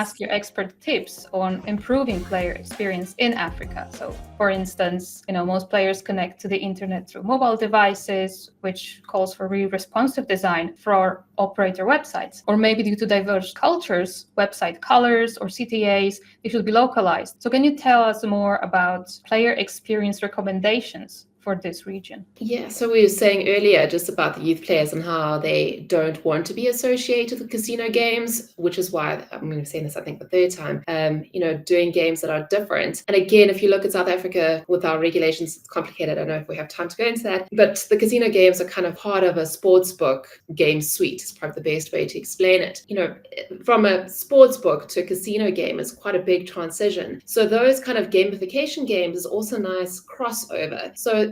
ask your expert tips on improving player experience in Africa. So, for instance, most players connect to the internet through mobile devices, which calls for really responsive design for our operator websites. Or maybe due to diverse cultures, website colors or CTAs, they should be localized. So can you tell us more about player experience recommendations for this region? Yeah, so we were saying earlier just about the youth players and how they don't want to be associated with casino games, which is why I'm going to say this, I think, the third time, doing games that are different. And again, if you look at South Africa with our regulations, it's complicated. I don't know if we have time to go into that, but the casino games are kind of part of a sportsbook game suite. It's probably the best way to explain it. From a sportsbook to a casino game is quite a big transition. So those kind of gamification games is also a nice crossover. So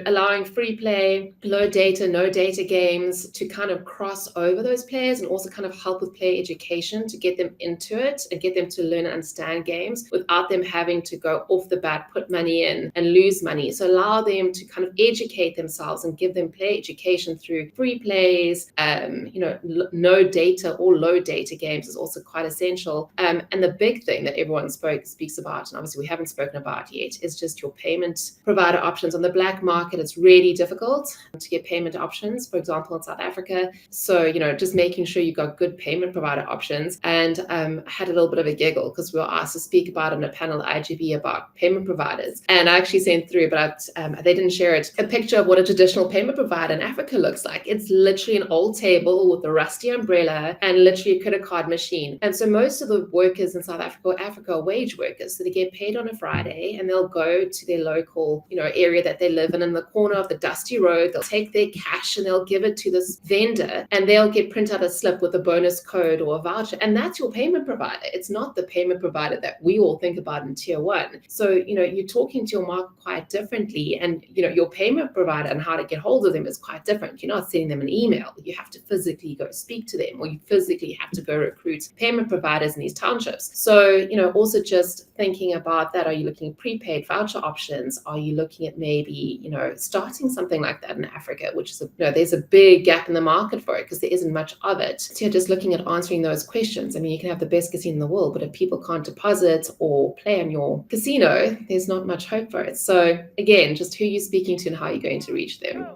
allowing free play, low data, no data games to kind of cross over those players and also kind of help with player education to get them into it and get them to learn and understand games without them having to go off the bat, put money in and lose money. So allow them to kind of educate themselves and give them play education through free plays. No data or low data games is also quite essential. And the big thing that everyone speaks about, and obviously we haven't spoken about yet, is just your payment provider options. On the black market, it's really difficult to get payment options, for example, in South Africa. So, just making sure you've got good payment provider options. And I had a little bit of a giggle because we were asked to speak about on a panel at IGB about payment providers. And I actually sent through, but they didn't share it, a picture of what a traditional payment provider in Africa looks like. It's literally an old table with a rusty umbrella and literally a credit card machine. And so most of the workers in South Africa are wage workers. So they get paid on a Friday and they'll go to their local, area that they live in the corner of the dusty road. They'll take their cash and they'll give it to this vendor and they'll print out a slip with a bonus code or a voucher. And that's your payment provider. It's not the payment provider that we all think about in tier one. So, you're talking to your market quite differently, and, your payment provider and how to get hold of them is quite different. You're not sending them an email. You have to physically go speak to them, or you physically have to go recruit payment providers in these townships. So, also just thinking about that. Are you looking at prepaid voucher options? Are you looking at maybe, starting something like that in Africa, which is, there's a big gap in the market for it because there isn't much of it. So just looking at answering those questions. I mean, you can have the best casino in the world, but if people can't deposit or play on your casino, there's not much hope for it. So again, just who you're speaking to and how you're going to reach them.